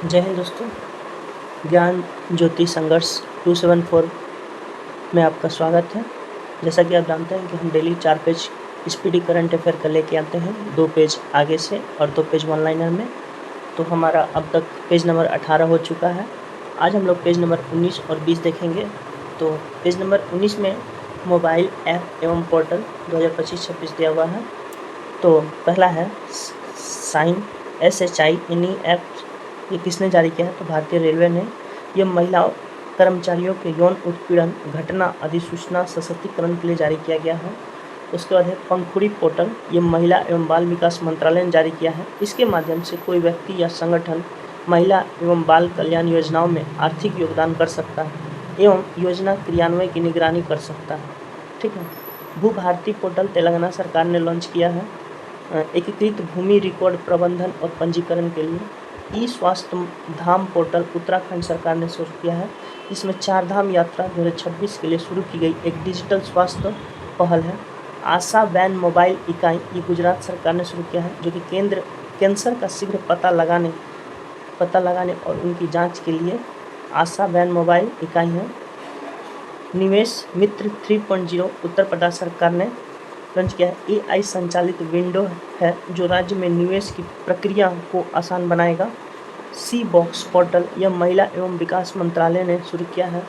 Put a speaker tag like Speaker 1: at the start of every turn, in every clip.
Speaker 1: जय हिंद दोस्तों। ज्ञान ज्योति संघर्ष 274 में आपका स्वागत है। जैसा कि आप जानते हैं कि हम daily 4 page speedy current affair का लेके आते हैं, 2 पेज आगे से और 2 पेज वन लाइनर में। तो हमारा अब तक पेज नंबर 18 हो चुका है। आज हम लोग पेज नंबर 19 और 20 देखेंगे। तो पेज नंबर 19 में मोबाइल ऐप एवं पोर्टल 2025-26 दिया हुआ है। तो पहला है साइन SHINE ऐप। ये किसने जारी किया है? तो भारतीय रेलवे ने। यह महिला कर्मचारियों के यौन उत्पीड़न घटना अधिसूचना सशक्तिकरण के लिए जारी किया गया है। उसके बाद है पंखुड़ी पोर्टल। ये महिला एवं बाल विकास मंत्रालय ने जारी किया है। इसके माध्यम से कोई व्यक्ति या संगठन महिला एवं बाल कल्याण योजनाओं में आर्थिक योगदान कर सकता है एवं योजना क्रियान्वयन की निगरानी कर सकता है। ठीक है। भू भारती पोर्टल तेलंगाना सरकार ने लॉन्च किया है एकीकृत भूमि रिकॉर्ड प्रबंधन और पंजीकरण के लिए। ई स्वास्थ्य धाम पोर्टल उत्तराखंड सरकार ने शुरू किया है, जिसमें 4 धाम यात्रा 2026 के लिए शुरू की गई एक डिजिटल स्वास्थ्य पहल है। आशा वैन मोबाइल इकाई ये गुजरात सरकार ने शुरू किया है, जो कि कैंसर का शीघ्र पता लगाने और उनकी जांच के लिए आशा वैन मोबाइल इकाई है। निवेश मित्र 3.0 उत्तर प्रदेश सरकार ने लॉन्च किया है। AI संचालित विंडो है जो राज्य में निवेश की प्रक्रिया को आसान बनाएगा। सी बॉक्स पोर्टल यह महिला एवं विकास मंत्रालय ने शुरू किया है।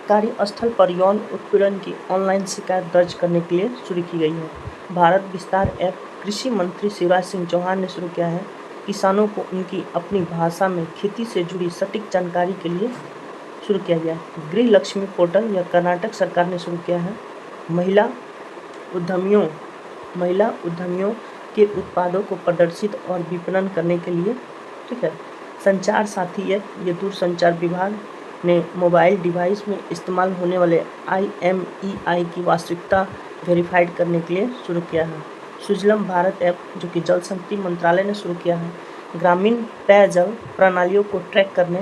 Speaker 1: कार्यस्थल पर यौन उत्पीड़न की ऑनलाइन शिकायत दर्ज करने के लिए शुरू की गई है। भारत विस्तार ऐप कृषि मंत्री शिवराज सिंह चौहान ने शुरू किया है। किसानों को उनकी अपनी भाषा में खेती से जुड़ी सटीक जानकारी के लिए शुरू किया गया है। गृह लक्ष्मी पोर्टल यह कर्नाटक सरकार ने शुरू किया है। महिला उद्यमियों के उत्पादों को प्रदर्शित और विपणन करने के लिए। ठीक है। संचार साथी ऐप ये दूरसंचार विभाग ने मोबाइल डिवाइस में इस्तेमाल होने वाले IMEI की वास्तविकता वेरीफाइड करने के लिए शुरू किया है। सुजलम भारत ऐप जो कि जल शक्ति मंत्रालय ने शुरू किया है, ग्रामीण पेयजल प्रणालियों को ट्रैक करने,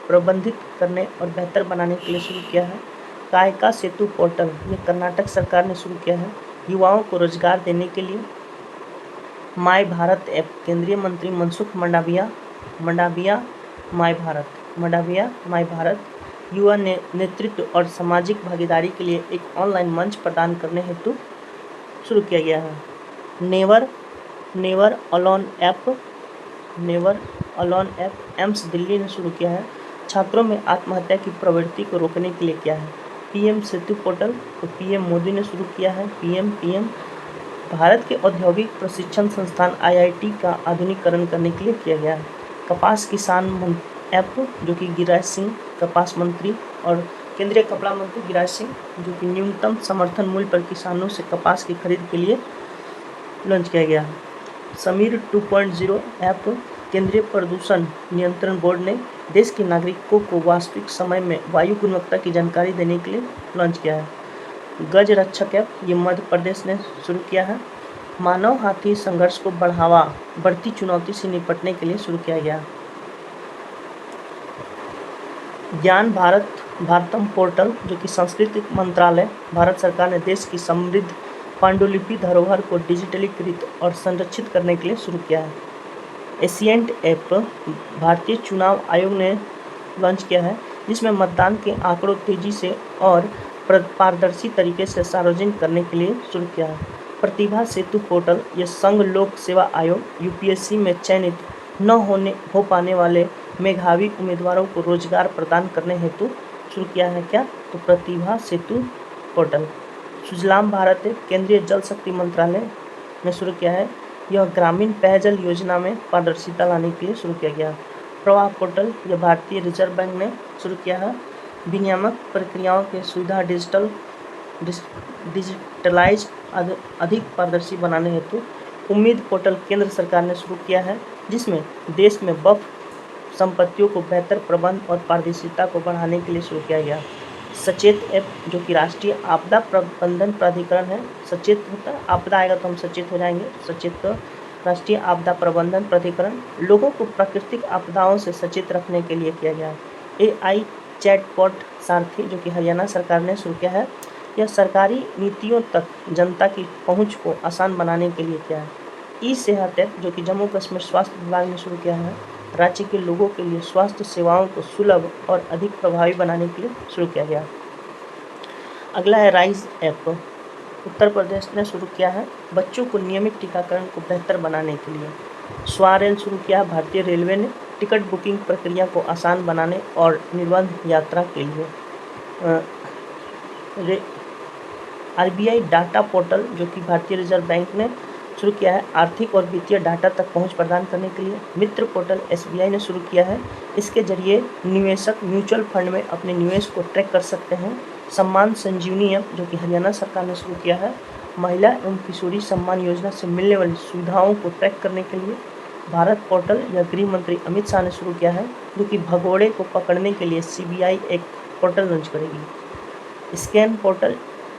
Speaker 1: प्रबंधित करने और बेहतर बनाने के लिए शुरू किया है। कायका सेतु पोर्टल ये कर्नाटक सरकार ने शुरू किया है, युवाओं को रोजगार देने के लिए। माय भारत ऐप केंद्रीय मंत्री मनसुख मंडाविया माय भारत युवा नेतृत्व और सामाजिक भागीदारी के लिए एक ऑनलाइन मंच प्रदान करने हेतु शुरू किया गया है। Never alone app AIIMS Delhi ने शुरू किया है। छात्रों में आत्महत्या की प्रवृत्ति को रोकने के लिए किया है। PM सेतु पोर्टल तो PM मोदी ने शुरू किया है। PM भारत के औद्योगिक प्रशिक्षण संस्थान IIT का आधुनिकीकरण करने के लिए किया गया है। कपास किसान ऐप जो कि गिरिराज सिंह कपास मंत्री और केंद्रीय कपड़ा मंत्री गिरिराज सिंह जो कि न्यूनतम समर्थन मूल्य पर किसानों से कपास की खरीद के लिए लॉन्च किया गया है। समीर 2.0 ऐप केंद्रीय प्रदूषण नियंत्रण बोर्ड ने देश के नागरिकों को वास्तविक समय में वायु गुणवत्ता की जानकारी देने के लिए लॉन्च किया है। गज रक्षक ऐप ये मध्य प्रदेश ने शुरू किया है। मानव हाथी संघर्ष को बढ़ती चुनौती से निपटने के लिए शुरू किया गया है। ज्ञान भारतम पोर्टल जो कि संस्कृति मंत्रालय भारत सरकार ने देश की समृद्ध पांडुलिपि धरोहर को डिजिटलीकृत और संरक्षित करने के लिए शुरू किया है। एशिएंट ऐप भारतीय चुनाव आयोग ने लॉन्च किया है, जिसमें मतदान के आंकड़ों तेजी से और पारदर्शी तरीके से सार्वजनिक करने के लिए शुरू किया है। प्रतिभा सेतु पोर्टल यह संघ लोक सेवा आयोग UPSC में चयनित न हो पाने वाले मेधावी उम्मीदवारों को रोजगार प्रदान करने हेतु शुरू किया है। क्या? तो प्रतिभा सेतु पोर्टल। सुजलाम भारत केंद्रीय जल शक्ति मंत्रालय ने शुरू किया है। यह ग्रामीण पेयजल योजना में पारदर्शिता लाने के लिए शुरू किया गया। प्रवाह पोर्टल यह भारतीय रिजर्व बैंक ने शुरू किया है। विनियामक प्रक्रियाओं की सुविधा डिजिटलाइज अधिक पारदर्शी बनाने हेतु उम्मीद पोर्टल केंद्र सरकार ने शुरू किया है, जिसमें देश में वक्फ संपत्तियों को बेहतर प्रबंध और पारदर्शिता को बढ़ाने के लिए शुरू किया गया। सचेत ऐप जो कि राष्ट्रीय आपदा प्रबंधन प्राधिकरण है। सचेत होता है, आपदा आएगा तो हम सचेत हो जाएंगे। सचेत राष्ट्रीय आपदा प्रबंधन प्राधिकरण लोगों को प्राकृतिक आपदाओं से सचेत रखने के लिए किया गया है। AI चैटबॉट सारथी जो कि हरियाणा सरकार ने शुरू किया है। यह सरकारी नीतियों तक जनता की पहुंच को आसान बनाने के लिए किया है। ई सेहत ऐप जो कि जम्मू कश्मीर स्वास्थ्य विभाग ने शुरू किया है। राज्य के लोगों के लिए स्वास्थ्य सेवाओं को सुलभ और अधिक प्रभावी बनाने के लिए शुरू किया गया। अगला है राइज ऐप। उत्तर प्रदेश ने शुरू किया है बच्चों को नियमित टीकाकरण को बेहतर बनाने के लिए। स्वारेल शुरू किया भारतीय रेलवे ने टिकट बुकिंग प्रक्रिया को आसान बनाने और निर्बाध यात्रा के लिए। आरबीआई डाटा पोर्टल जो कि भारतीय रिजर्व बैंक ने शुरू किया है आर्थिक और वित्तीय डाटा तक पहुंच प्रदान करने के लिए। मित्र पोर्टल एसबीआई ने शुरू किया है, इसके जरिए निवेशक म्यूचुअल फंड में अपने निवेश को ट्रैक कर सकते हैं। सम्मान संजीवनी ऐप जो कि हरियाणा सरकार ने शुरू किया है महिला एवं किशोरी सम्मान योजना से मिलने वाली सुविधाओं को ट्रैक करने के लिए। भारत पोर्टल या गृह मंत्री अमित शाह ने शुरू किया है जो कि भगोड़े को पकड़ने के लिए सीबीआई एक पोर्टल लॉन्च करेगी। स्कैन पोर्टल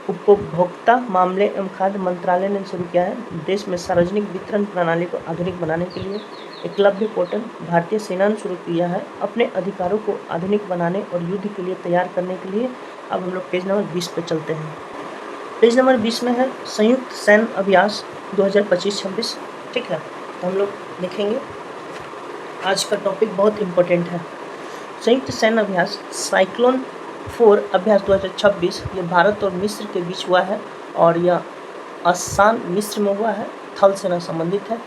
Speaker 1: उपभोक्ता मामले एवं खाद्य मंत्रालय ने शुरू किया है देश में सार्वजनिक वितरण प्रणाली को आधुनिक बनाने के लिए। एकलव्य पोर्टल भारतीय सेना ने शुरू किया है अपने अधिकारों को आधुनिक बनाने और युद्ध के लिए तैयार करने के लिए। अब हम लोग पेज नंबर 20 पे चलते हैं। पेज नंबर 20 में है संयुक्त सैन्य अभ्यास 2025-26। ठीक है, तो हम लोग देखेंगे आज का टॉपिक बहुत इम्पोर्टेंट है। संयुक्त सैन्य अभ्यास साइक्लोन 4 अभ्यास 2026 ये भारत और मिस्र के बीच हुआ है और यह आसान मिस्र में हुआ है, थल सेना संबंधित है।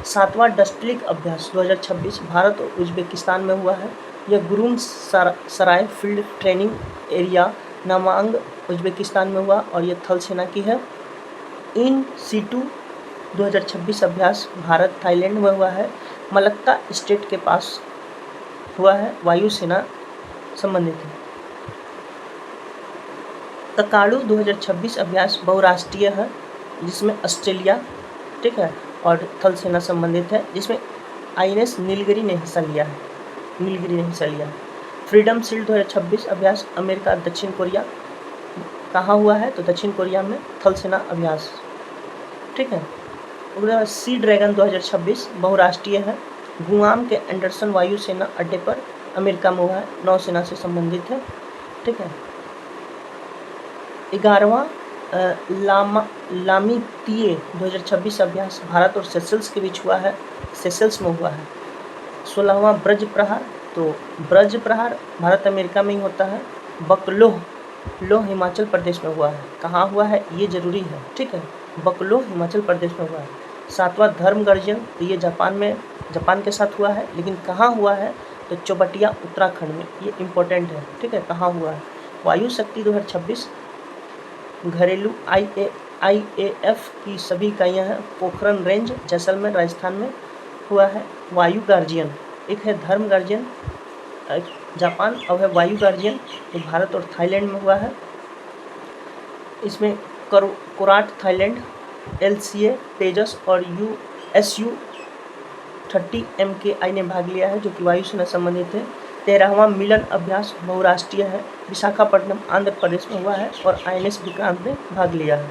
Speaker 1: 7वां डस्टलिक अभ्यास 2026 भारत और उज्बेकिस्तान में हुआ है। यह गुरुम सराय फील्ड ट्रेनिंग एरिया नामांग उज्बेकिस्तान में हुआ और यह थल सेना की है। इन सीटू 2026 अभ्यास भारत थाईलैंड में हुआ है, मलक्का स्टेट के पास हुआ है, वायुसेना संबंधित है। तकाड़ू 2026 अभ्यास बहुराष्ट्रीय है जिसमें ऑस्ट्रेलिया ठीक है और थल सेना संबंधित है, जिसमें आईएनएस नीलगिरी ने हिस्सा लिया है। फ्रीडम शील्ड 2026 अभ्यास अमेरिका दक्षिण कोरिया कहाँ हुआ है तो दक्षिण कोरिया में, थल सेना अभ्यास ठीक है। सी ड्रैगन 2026 बहुराष्ट्रीय है, गुआम के एंडरसन वायुसेना अड्डे पर अमेरिका में हुआ है, नौसेना से संबंधित है। ठीक है। 11वां लामितीय 2026 अभ्यास भारत और सेशल्स के बीच हुआ है, सेशल्स में हुआ है। 16वां ब्रज प्रहार, तो ब्रज प्रहार भारत अमेरिका में ही होता है। बकलोह हिमाचल प्रदेश में हुआ है, कहाँ हुआ है ये जरूरी है ठीक है, बकलोह हिमाचल प्रदेश में हुआ है। 7वां धर्म गर्जन, तो ये जापान के साथ हुआ है, लेकिन कहाँ हुआ है तो चौबटिया उत्तराखंड में, ये इम्पोर्टेंट है ठीक है, कहाँ हुआ है। वायु शक्ति 2026 घरेलू IAF की सभी इकाइयाँ हैं, पोखरन रेंज जैसलमेर राजस्थान में हुआ है। वायु गार्जियन, एक है धर्म गार्जियन जापान और है वायु गार्जियन जो भारत और थाईलैंड में हुआ है। इसमें कोराट थाईलैंड, LCA तेजस और SU-30 MKI ने भाग लिया है जो कि वायुसेना संबंधित है। 13वां मिलन अभ्यास बहुराष्ट्रीय है, विशाखापट्टनम आंध्र प्रदेश में हुआ है और INS विक्रांत ने भाग लिया है।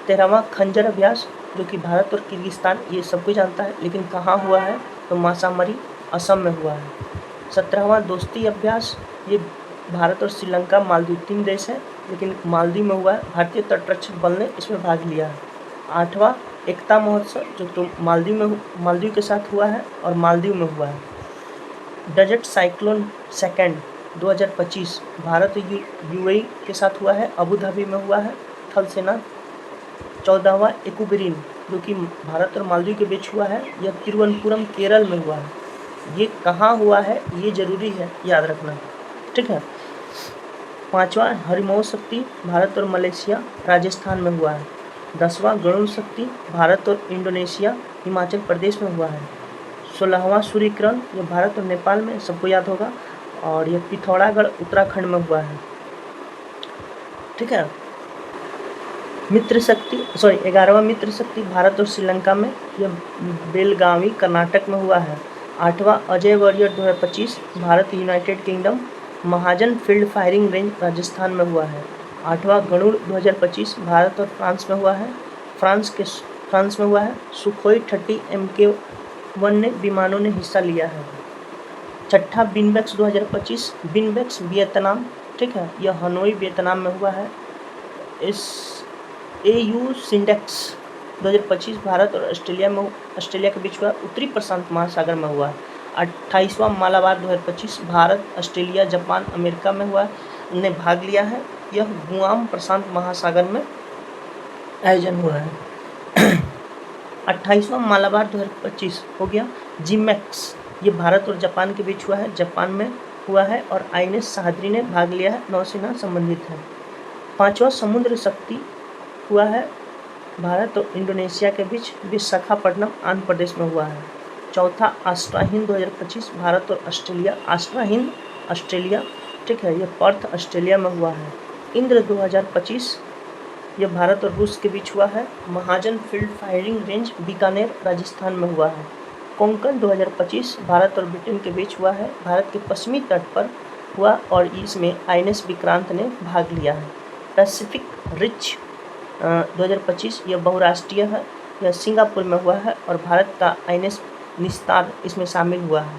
Speaker 1: 13वां खंजर अभ्यास जो कि भारत और किर्गिस्तान, ये सब कोई जानता है, लेकिन कहाँ हुआ है तो मासामरी असम में हुआ है। 17वां दोस्ती अभ्यास, ये भारत और श्रीलंका मालदीव 3 देश है, लेकिन मालदीव में हुआ है, भारतीय तटरक्षक बल ने इसमें भाग लिया है। 8वां एकता महोत्सव जो तो मालदीव के साथ हुआ है और मालदीव में हुआ है। Desert cyclone second 2025 Bharat UAE के साथ हुआ है, अबू धाबी में हुआ है, थल सेना। 14वां एकुबेरिन जो कि भारत और मालदीव के बीच हुआ है, यह तिरुवनंतपुरम केरल में हुआ है। ये कहाँ हुआ है ये जरूरी है याद रखना ठीक है। 5वां हरिमोह शक्ति भारत और मलेशिया राजस्थान में हुआ है। 10वां गरुड़ शक्ति भारत और इंडोनेशिया हिमाचल प्रदेश में हुआ है। 16वां सूर्यकिरण ये भारत और नेपाल में, सबको याद होगा, और यह पिथौरागढ़ उत्तराखंड में हुआ है ठीक है। 11वां मित्र शक्ति भारत और श्रीलंका में, यह बेलगावी कर्नाटक में हुआ है। 8वां Ajay Warrior 2025 Bharat United Kingdom Mahajan field firing range Rajasthan में हुआ है। 8वां गरुड़ 2025 भारत और फ्रांस में हुआ है, फ्रांस में हुआ है। सुखोई 30 MK-1 विमानों ने हिस्सा लिया है। 6ठा बिनबेक्स 2025 बिनबेक्स वियतनाम ठीक है, यह हनोई वियतनाम में हुआ है। इस AU सिंडेक्स 2025 भारत और ऑस्ट्रेलिया के बीच हुआ, उत्तरी प्रशांत महासागर में हुआ है। 28वां Malabar 2025 Bharat, Australia, Japan, America में हुआ ने भाग लिया है। यह गुआम प्रशांत महासागर में आयोजन हुआ है। 28वां मालाबार 2025 हो गया। जिमैक्स ये भारत और जापान के बीच हुआ है, जापान में हुआ है और INS साहद्री ने भाग लिया है, नौसेना संबंधित है। 5वां समुद्र शक्ति हुआ है भारत और इंडोनेशिया के बीच, विशाखापट्टनम आंध्र प्रदेश में हुआ है। 4था आस्ट्रा हिंद 2025 भारत और ऑस्ट्रेलिया, आस्ट्रा हिंद ऑस्ट्रेलिया, ठीक है, ये पर्थ ऑस्ट्रेलिया में हुआ है। इंद्र 2025 ये भारत और रूस के बीच हुआ है। Mahajan field firing range Bikaner Rajasthan में हुआ है। कोंकण 2025 भारत और ब्रिटेन के बीच हुआ है, भारत के पश्चिमी तट पर हुआ और इसमें INS विक्रांत ने भाग लिया है। पैसिफिक रिच 2025 यह बहुराष्ट्रीय है, यह सिंगापुर में हुआ है और भारत का INS निस्तार इसमें शामिल हुआ है।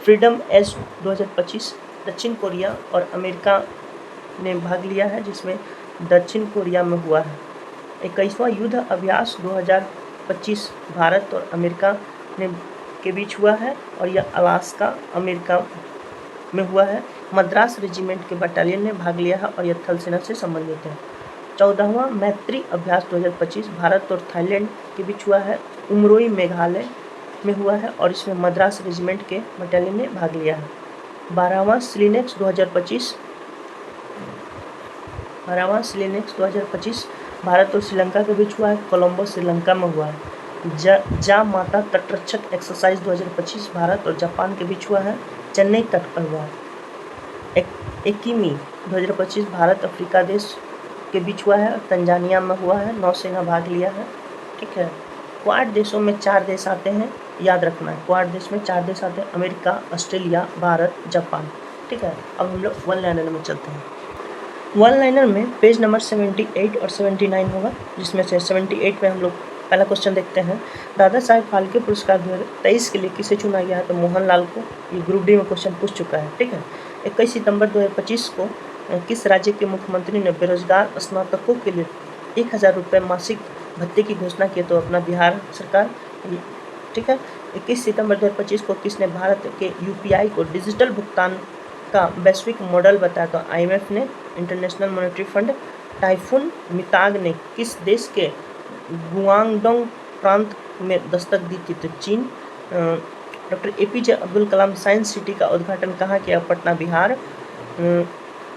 Speaker 1: फ्रीडम एज 2025 दक्षिण कोरिया और अमेरिका ने भाग लिया है, जिसमें दक्षिण कोरिया में हुआ है। 21वां युद्ध अभ्यास 2025 भारत और अमेरिका के बीच हुआ है और यह अलास्का अमेरिका में हुआ है। मद्रास रेजिमेंट के बटालियन ने भाग लिया है और यह थल सेना से संबंधित है। 14वां मैत्री अभ्यास 2025 भारत और थाईलैंड के बीच हुआ है, उमरोई मेघालय में हुआ है और इसमें मद्रास रेजिमेंट के बटालियन ने भाग लिया है। 12वां सिलिनेक्स 2025 भारत और श्रीलंका के बीच हुआ है, कोलंबो श्रीलंका में हुआ है। जा माता तटरक्षक एक्सरसाइज 2025 भारत और जापान के बीच हुआ है, चेन्नई तट पर हुआ है। एकीमी 2025 भारत अफ्रीका देश के बीच हुआ है, तंजानिया में हुआ है, नौसेना भाग लिया है, ठीक है। क्वाड देशों में 4 देश आते हैं, याद रखना है, क्वाड देश में 4 देश आते हैं, अमेरिका, ऑस्ट्रेलिया, भारत, जापान, ठीक है। अब हम लोग वन लाइनर में चलते हैं। वन लाइनर में पेज नंबर 78 और 79 होगा, जिसमें से 78 में हम लोग पहला क्वेश्चन देखते हैं। दादा साहेब फाल्के पुरस्कार 2023 के लिए किसे चुना गया है? तो मोहनलाल को। ये ग्रुप डी में क्वेश्चन पूछ चुका है, ठीक है। 21 सितंबर 2025 को किस राज्य के मुख्यमंत्री ने बेरोजगार स्नातकों के लिए 1000 रुपये मासिक भत्ते की घोषणा की? तो अपना बिहार सरकार, ठीक है। 21 सितंबर 2025 को किसने भारत के UPI को डिजिटल भुगतान का वैश्विक मॉडल बताया? तो IMF ने, इंटरनेशनल मॉनेटरी फंड। टाइफून मिताग ने किस देश के गुआंगडोंग प्रांत में दस्तक दी थी? तो चीन। Doctor APJ Abdul Kalam science city का उद्घाटन कहाँ किया? पटना, बिहार।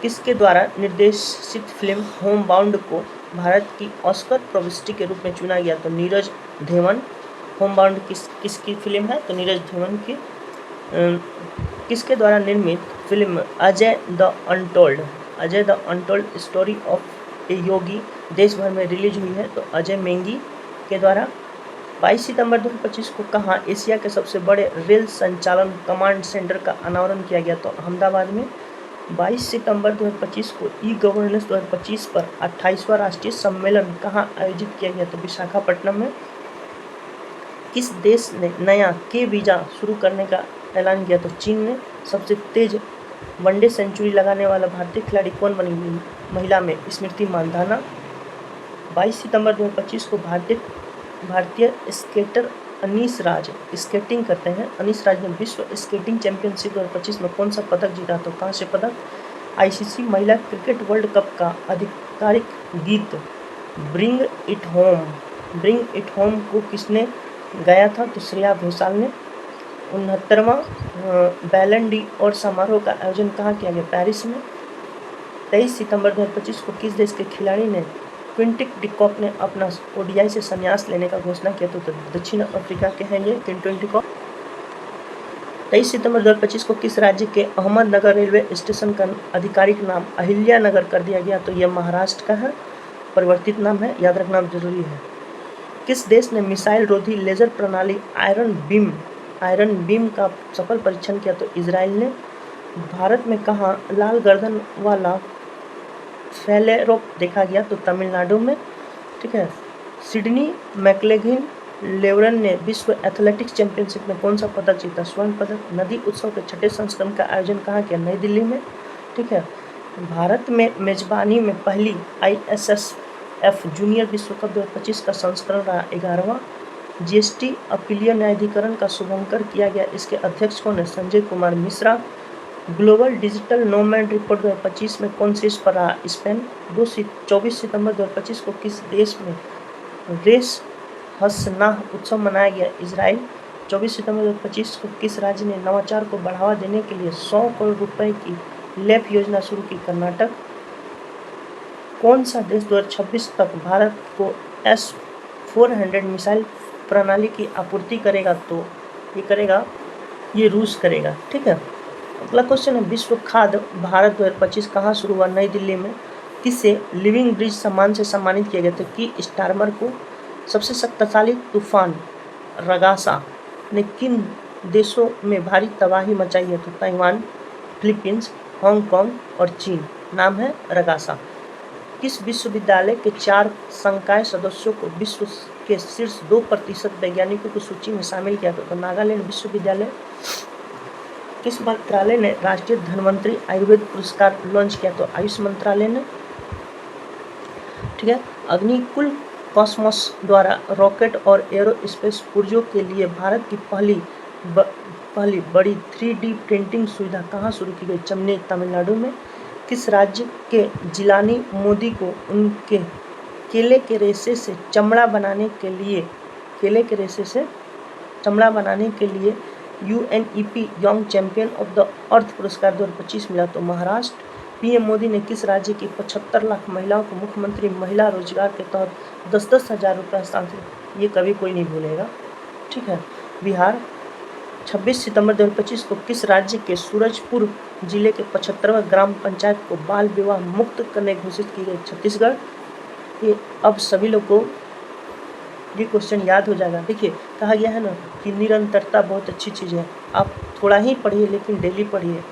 Speaker 1: किसके द्वारा निर्देशित फिल्म होम बाउंड को भारत की ऑस्कर प्रविष्टि के रूप में चुना गया? तो नीरज धेवन। होम बाउंड किसकी फिल्म है? तो नीरज धेवन की। किसके द्वारा निर्मित फिल्म Ajay the untold story of a Yogi देश भर में रिलीज हुई है? तो अजय मेंगी के द्वारा। 22 सितंबर 2025 को कहाँ एशिया के सबसे बड़े रेल संचालन कमांड सेंटर का अनावरण किया गया? तो अहमदाबाद में। 22 सितंबर 2025 को ई-गवर्नेंस 2025 पर 28वां राष्ट्रीय सम्मेलन कहाँ आयोजित किया गया? तो विशाखापट्टनम में। किस देश ने नया वीज़ा शुरू करने का ऐलान किया? तो चीन ने। सबसे तेज वनडे सेंचुरी लगाने वाला भारतीय खिलाड़ी कौन बनी? महिला में स्मृति मानधना। 22 सितंबर 2025 को भारतीय स्केटर अनीस राज स्केटिंग करते हैं। अनीस राज ने विश्व स्केटिंग चैंपियनशिप 2025 में कौन सा पदक जीता? तो कांस्य पदक। ICC महिला क्रिकेट वर्ल्ड कप का आधिकारिक गीत ब्रिंग इट होम को किसने गाया था? तो श्रेया घोषाल ने। 69वां बैलन डी और समारोह का आयोजन कहाँ किया गया? पेरिस में। 23 सितंबर 2025 को किस देश के खिलाड़ी ने क्विंटन डिकॉक ने अपना ODI से संन्यास लेने का घोषणा किया? तो दक्षिण अफ्रीका के हैं ये क्विंटन डिकॉक। 23 सितंबर 2025 को किस राज्य के अहमदनगर रेलवे स्टेशन का आधिकारिक नाम अहिल्या नगर कर दिया गया? तो यह महाराष्ट्र का है, परिवर्तित नाम है, याद रखना जरूरी है। किस देश ने मिसाइल रोधी लेजर प्रणाली आयरन बीम का सफल परीक्षण किया? तो इजराइल ने। भारत में कहाँ लाल गर्दन वाला फैलेरोप देखा गया? तो तमिलनाडु में, ठीक है। सिडनी मैकलेगिन लेवरन ने विश्व एथलेटिक्स चैंपियनशिप में कौन सा पदक जीता? स्वर्ण पदक। नदी उत्सव के 6ठे संस्करण का आयोजन कहाँ किया? नई दिल्ली में, ठीक है। भारत में मेजबानी में पहली ISSF जूनियर विश्व कप 2025 का संस्करण रहा 11वां। जीएसटी अपीलीय न्यायाधिकरण का शुभारंभ किया गया। इसके अध्यक्ष कौन है? Sanjay Kumar Mishra. Global digital nomad report 2025 में कौन शीर्ष पर रहा? स्पेन। 24 सितंबर 2025 को किस देश में रेस हसनाह उत्सव मनाया गया? इजराइल। 24 सितंबर 2025 को किस राज्य ने नवाचार को बढ़ावा देने के लिए 100 करोड़ रुपए की लैप योजना शुरू की? कर्नाटक। कौन सा देश 2026 तक भारत को S-400 मिसाइल प्रणाली की आपूर्ति करेगा? तो ये रूस करेगा। ठीक है। अगला क्वेश्चन है, विश्व खाद्य भारत 2025 कहाँ शुरू हुआ? नई दिल्ली में। किसे लिविंग ब्रिज सम्मान से सम्मानित किया गया था? कि स्टारमर को। सबसे शक्तिशाली तूफान रगासा ने किन देशों में भारी तबाही मचाई है? तो ताइवान, फिलीपींस, हांगकांग और चीन। नाम है रगासा। किस विश्वविद्यालय के 4 संकाय सदस्यों को विश्व के शीर्ष 2% वैज्ञानिकों की सूची में शामिल किया था? तो नागालैंड विश्वविद्यालय। किस मंत्रालय ने राष्ट्रीय धन्वंतरी आयुर्वेद पुरस्कार लॉन्च किया? तो आयुष मंत्रालय ने। ठीक है। अग्निकुल कॉस्मोस द्वारा रॉकेट और एरोस्पेस पुर्जों के लिए भारत की पहली बड़ी 3D प्रिंटिंग सुविधा कहाँ शुरू की गई? चेन्नई, तमिलनाडु में। किस राज्य के जिलानी मोदी को उनके केले के रेशे से चमड़ा बनाने के लिए UNEP young champion of the earth पुरस्कार 2025 मिला? तो महाराष्ट्र। पीएम मोदी ने किस राज्य की 75 लाख महिलाओं को मुख्यमंत्री महिला रोजगार के तहत 10-10 हज़ार रुपये हस्तांतरित? ये कभी कोई नहीं भूलेगा। ठीक है। बिहार। 26 सितंबर 2025 को किस राज्य के सूरजपुर जिले के 75वें ग्राम पंचायत को बाल विवाह मुक्त करने घोषित की गई? छत्तीसगढ़। ये अब सभी लोग को ये क्वेश्चन याद हो जाएगा। देखिए, कहा गया है ना कि निरंतरता बहुत अच्छी चीज़ है। आप थोड़ा ही पढ़िए लेकिन डेली पढ़िए।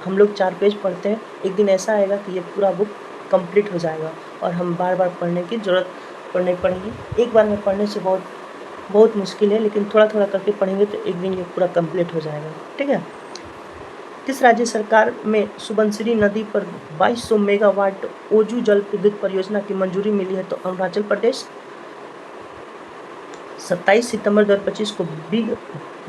Speaker 1: हम लोग 4 पेज पढ़ते हैं, एक दिन ऐसा आएगा कि ये पूरा बुक कंप्लीट हो जाएगा और हम बार बार पढ़ने की ज़रूरत नहीं पड़ेगी। एक बार में पढ़ने से बहुत मुश्किल है, लेकिन थोड़ा थोड़ा करके पढ़ेंगे तो एक दिन ये पूरा कंप्लीट हो जाएगा। ठीक है। किस राज्य सरकार में सुबनसिरी नदी पर 2200 मेगावाट ओजू जल विद्युत परियोजना की मंजूरी मिली है? तो अरुणाचल प्रदेश। 27 सितंबर 2025 को बिग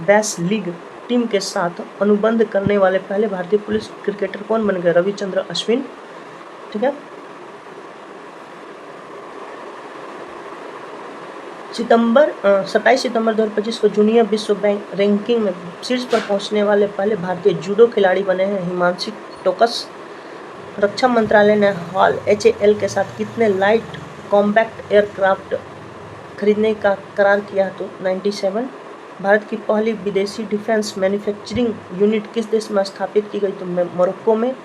Speaker 1: बैश लीग टीम के साथ अनुबंध करने वाले पहले भारतीय पुलिस क्रिकेटर कौन बन गए? रविचंद्र अश्विन। ठीक है। 27 सितंबर 2025 को जूनियर विश्व बैंक रैंकिंग में शीर्ष पर पहुंचने वाले पहले भारतीय जूडो खिलाड़ी बने हैं हिमांशु टोकस। रक्षा मंत्रालय ने हाल HAL के साथ कितने लाइट कॉम्बैक्ट एयरक्राफ्ट खरीदने का करार किया? तो 97। भारत की पहली विदेशी डिफेंस मैन्युफैक्चरिंग यूनिट किस देश में स्थापित की गई? तो मोरक्को में।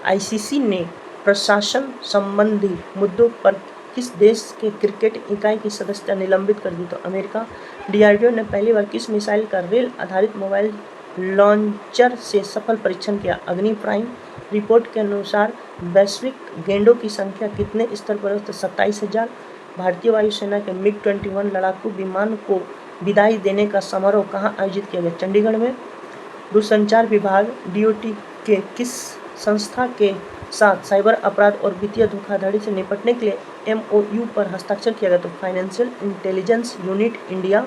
Speaker 1: ICC ने प्रशासन संबंधी मुद्दों पर किस देश के क्रिकेट इकाई की सदस्यता निलंबित कर दी? तो अमेरिका। DRDO ने पहली बार किस मिसाइल का रेल आधारित मोबाइल लॉन्चर से सफल परीक्षण किया? अग्नि प्राइम। रिपोर्ट के अनुसार वैश्विक गैंडों की संख्या कितने स्तर पर है? तो 27,000। भारतीय वायुसेना के MiG-21 लड़ाकू विमान को विदाई देने का समारोह कहाँ आयोजित किया गया? चंडीगढ़ में। दूरसंचार विभाग DOT के किस संस्था के साथ साइबर अपराध और वित्तीय धोखाधड़ी से निपटने के लिए MOU पर हस्ताक्षर किया गया? तो फाइनेंशियल इंटेलिजेंस यूनिट इंडिया।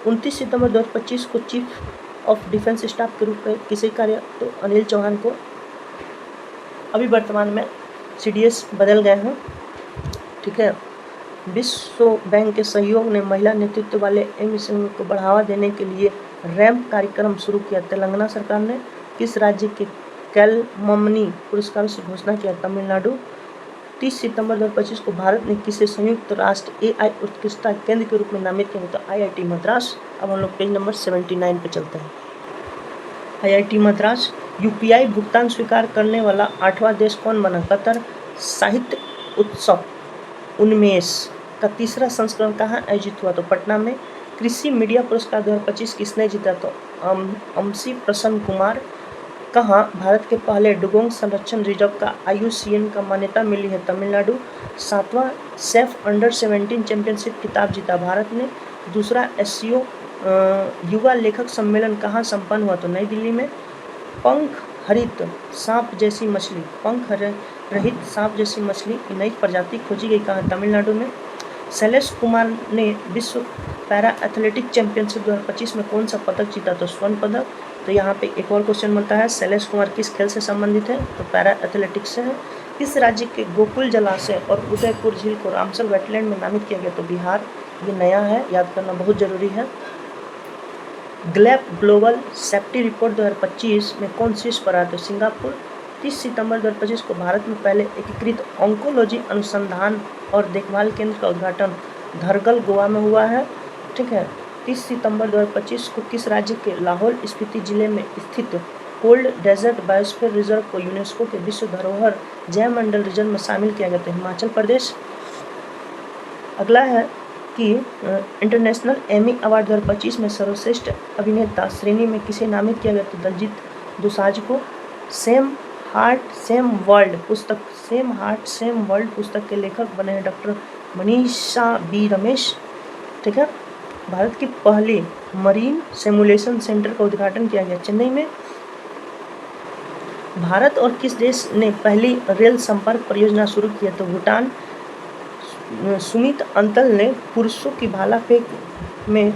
Speaker 1: 29 सितंबर 2025 को चीफ ऑफ डिफेंस स्टाफ के रूप में किसे कार्य? तो अनिल चौहान को। अभी वर्तमान में CDS बदल गए हैं। ठीक है। विश्व बैंक के सहयोग ने महिला नेतृत्व वाले MSME को बढ़ावा देने के लिए रैंप कार्यक्रम शुरू किया। तेलंगाना सरकार ने। किस राज्य के कैलमनी पुरस्कार से घोषणा किया? तमिलनाडु। 30 सितंबर 2025 को भारत ने किसे संयुक्त राष्ट्र AI उत्कृष्टता केंद्र के रूप में नामित किया? तो IIT मद्रास। अब हम लोग पेज नंबर 79 पे चलते हैं। IIT मद्रास। UPI भुगतान स्वीकार करने वाला 8वां देश कौन बना? कतर। साहित्य उत्सव उन्मेष का 3रा संस्करण कहाँ आयोजित हुआ? तो पटना में। कृषि मीडिया पुरस्कार 2025 किसने जीता? तो अमसी प्रसन्न कुमार। कहाँ भारत के पहले डुगोंग संरक्षण रिजर्व का IUCN का मान्यता मिली है? तमिलनाडु। 7वां सेफ अंडर-17 चैंपियनशिप खिताब जीता भारत ने। दूसरा SCO युवा लेखक सम्मेलन कहाँ संपन्न हुआ? तो नई दिल्ली में। पंख रहित सांप जैसी मछली की नई प्रजाति खोजी गई कहाँ? तमिलनाडु में। शैलेश कुमार ने विश्व पैरा एथलेटिक चैंपियनशिप 2025 में कौन सा पदक जीता? तो स्वर्ण पदक। तो यहाँ पे एक और क्वेश्चन बनता है, शैलेश कुमार किस खेल से संबंधित है? तो पैरा एथलेटिक्स से है। किस राज्य के गोकुल जलाशय और उदयपुर झील को रामसर वेटलैंड में नामित किया गया? तो बिहार। ये नया है, याद करना बहुत जरूरी है। ग्लोबल सेफ्टी रिपोर्ट 2025 में कौन शीर्ष पर आया? तो सिंगापुर। 30 सितंबर 2025 को भारत में पहले एकीकृत ऑन्कोलॉजी अनुसंधान और देखभाल केंद्र का उद्घाटन धरगल गोवा में हुआ है। ठीक है। 30 सितंबर 2025 को किस राज्य के लाहौल स्पीति जिले में स्थित कोल्ड डेजर्ट बायोस्फीयर रिजर्व को यूनेस्को के विश्व धरोहर जैवमंडल रिजर्व में शामिल किया गया? तो हिमाचल प्रदेश। अगला है कि इंटरनेशनल एमी अवार्ड 2025 में सर्वश्रेष्ठ अभिनेता श्रेणी में किसे नामित किया गया? तो दलजीत दोसांझ को। सेम हार्ट सेम वर्ल्ड पुस्तक के लेखक बने हैं डॉक्टर मनीषा बी रमेश। ठीक है। भारत की पहली मरीन सिमुलेशन सेंटर का उद्घाटन किया गया चेन्नई में। भारत और किस देश ने पहली रेल संपर्क परियोजना शुरू की है? तो भूटान। सुमित अंतल ने पुरुषों की भाला फेंक में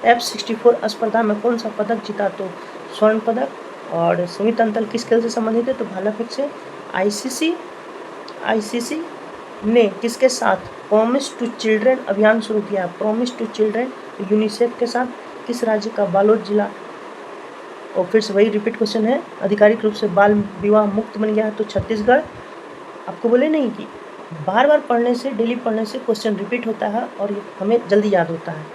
Speaker 1: F64 स्पर्धा में कौन सा पदक जीता? तो स्वर्ण पदक। और सुमित अंतल किस खेल से संबंधित है? तो भाला फेंक से। आईसीसी ने किसके साथ प्रॉमिस टू चिल्ड्रन अभियान शुरू किया? प्रॉमिस टू चिल्ड्रन यूनिसेफ के साथ। किस राज्य का बालोद जिला, और फिर से वही रिपीट क्वेश्चन है, आधिकारिक रूप से बाल विवाह मुक्त बन गया है? तो छत्तीसगढ़। आपको बोले नहीं कि बार बार पढ़ने से, डेली पढ़ने से क्वेश्चन रिपीट होता है और हमें जल्दी याद होता है,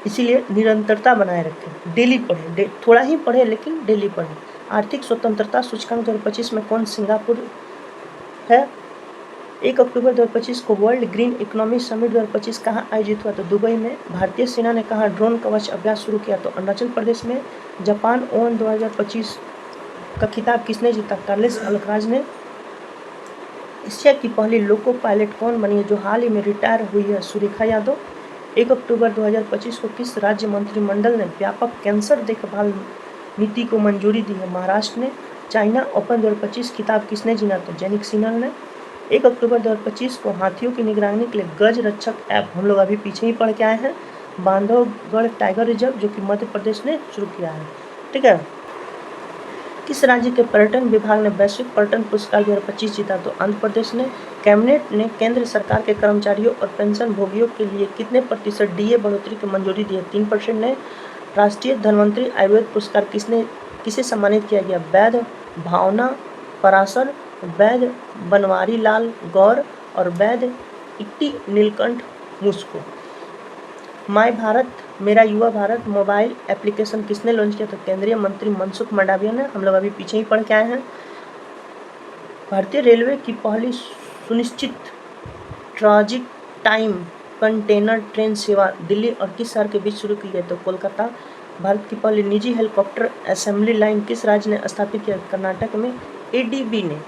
Speaker 1: इसीलिए निरंतरता बनाए रखें, डेली पढ़ें, थोड़ा ही पढ़ें लेकिन डेली पढ़ें। आर्थिक स्वतंत्रता सूचकांक 2025 में कौन सिंगापुर है? 1 अक्टूबर 2025 को वर्ल्ड ग्रीन इकोनॉमी समिट 2025 कहाँ आयोजित हुआ? तो दुबई में। भारतीय सेना ने कहाँ ड्रोन कवच अभ्यास शुरू किया? तो अरुणाचल प्रदेश में। जापान ओवन 2025 का खिताब किसने जीता? कार्लोस अल्काराज ने। एशिया की पहली लोको पायलट कौन बनी है जो हाल ही में रिटायर हुई है? सुरेखा यादव। 1 अक्टूबर 2025 को किस राज्य मंत्रिमंडल ने व्यापक कैंसर देखभाल नीति को मंजूरी दी है? महाराष्ट्र ने। चाइना ओपन 2025 खिताब किसने जीता? तो जैनिक सिन्नर ने। 1 अक्टूबर 2025 को हाथियों की निगरानी के लिए गज रक्षक ऐप, हम लोग अभी पीछे ही पढ़ के आए हैं, बांधवगढ़ टाइगर रिजर्व जो कि मध्य प्रदेश ने शुरू किया है। ठीक है। किस राज्य के पर्यटन विभाग ने वैश्विक पर्यटन पुरस्कार 2025 जीता? तो आंध्र प्रदेश ने। कैबिनेट ने केंद्र सरकार के कर्मचारियों और पेंशन भोगियों के लिए कितने प्रतिशत डीए बढ़ोतरी की मंजूरी दी है? 3% ने। राष्ट्रीय धन्वंतरी आयुर्वेद पुरस्कार किसे सम्मानित किया गया? वैद्य भावना पराशर, वैद्य बनवारी लाल गौर और वैद्य इट्टी नीलकंठ मुस्को। माय भारत मेरा युवा भारत मोबाइल एप्लीकेशन किसने लॉन्च किया? तो केंद्रीय मंत्री मनसुख मंडाविया ने, हम लोग अभी पीछे ही पढ़ के आए हैं। भारतीय रेलवे की पहली सुनिश्चित ट्रांजिट टाइम कंटेनर ट्रेन सेवा दिल्ली और किस शहर के बीच शुरू की गई? तो कोलकाता। भारत की पहली निजी हेलीकॉप्टर असेंबली लाइन किस राज्य ने स्थापित किया? कर्नाटक में। एडीबी ने,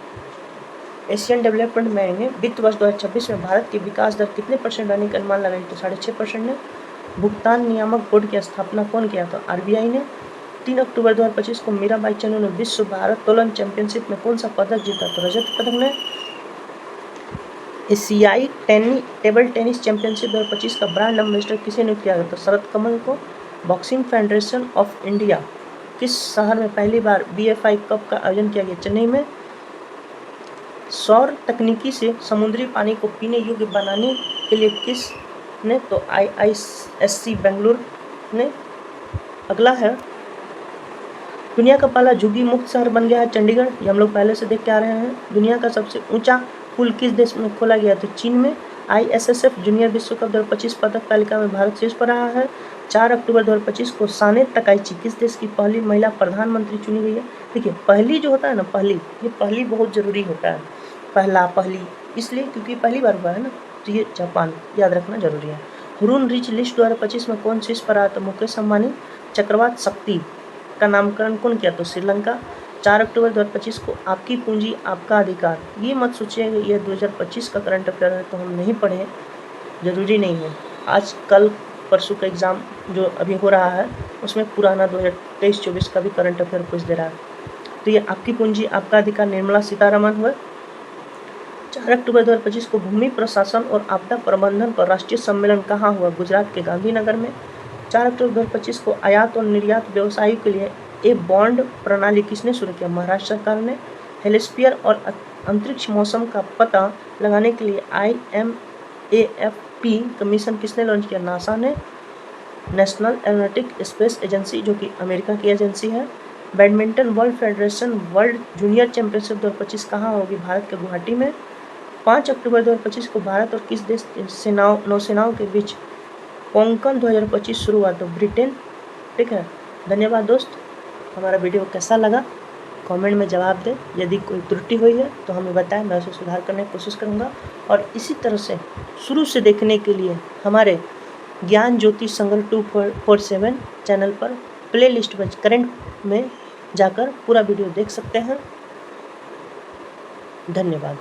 Speaker 1: एशियन डेवलपमेंट बैंक ने वित्त वर्ष 2026 में भारत की विकास दर कितने % रहने का अनुमान लगाई? तो 6.5% ने। भुगतान नियामक बोर्ड की स्थापना कौन किया? तो आरबीआई ने। 3 अक्टूबर 2025 को मीराबाई चानू ने विश्व भारोत्तोलन चैंपियनशिप में कौन सा पदक जीता? तो रजत पदक ने। एशियाई टेबल टेनिस चैंपियनशिप 2025 का ब्रांड एम्बेसडर किसे नियुक्त किया गया? तो शरद कमल को। बॉक्सिंग फेडरेशन ऑफ इंडिया किस शहर में पहली बार BFI कप का आयोजन किया गया? चेन्नई में। सौर तकनीकी से समुद्री पानी को पीने योग्य बनाने के लिए किस ने? तो IISc बेंगलुरु ने। अगला है, दुनिया का पहला झुग्गी मुक्त शहर बन गया है चंडीगढ़, ये हम लोग पहले से देख के आ रहे हैं। दुनिया का सबसे ऊंचा पुल किस देश में खोला गया? तो चीन में। ISSF जूनियर विश्व कप 2025 पदक तालिका में भारत शीर्ष पर रहा है। 4 अक्टूबर 2025 को साने तकाइची किस देश की पहली महिला प्रधानमंत्री चुनी गई है? देखिए, पहली जो होता है ना, ये पहली बहुत जरूरी होता है, पहली इसलिए क्योंकि पहली बार हुआ है ना, तो ये जापान, याद रखना जरूरी है। हुरून रिच लिस्ट 2025 में कौन शीर्ष पर आया? तो मुकेश अंबानी। चक्रवात शक्ति का नामकरण कौन किया? तो श्रीलंका। 4 अक्टूबर 2025 को आपकी पूंजी आपका अधिकार, ये मत सोचिएगा ये 2025 का करंट अफेयर है तो हम नहीं पढ़े, जरूरी नहीं है। आज कल परसों का एग्ज़ाम जो अभी हो रहा है उसमें पुराना 2023-24 का भी करंट अफेयर पूछ दे रहा है। तो ये आपकी पूंजी आपका अधिकार निर्मला सीतारमण हुए। 4 अक्टूबर 2025 को भूमि प्रशासन और आपदा प्रबंधन पर राष्ट्रीय सम्मेलन कहाँ हुआ? गुजरात के गांधीनगर में। 4 अक्टूबर 2025 को आयात और निर्यात व्यवसायियों के लिए ए बॉन्ड प्रणाली किसने शुरू किया? महाराष्ट्र सरकार ने। हेलिस्फीयर और अंतरिक्ष मौसम का पता लगाने के लिए IMAFP का मिशन किसने लॉन्च किया? नासा ने। नेशनल एरोनॉटिक स्पेस एजेंसी जो कि अमेरिका की एजेंसी है। Badminton world federation world junior championship 2025 कहाँ होगी? भारत के गुवाहाटी में। 5 अक्टूबर 2025 को भारत और किस देश नौसेनाओं के बीच कोंकण 2025 शुरू हुआ? तो ब्रिटेन। ठीक है, धन्यवाद दोस्त। हमारा वीडियो कैसा लगा कमेंट में जवाब दें। यदि कोई त्रुटि हुई है तो हमें बताएं, मैं उसे सुधार करने की कोशिश करूँगा। और इसी तरह से शुरू से देखने के लिए हमारे ज्ञान ज्योति संग्रह 247 चैनल पर प्ले लिस्ट में करंट में जाकर पूरा वीडियो देख सकते हैं। धन्यवाद।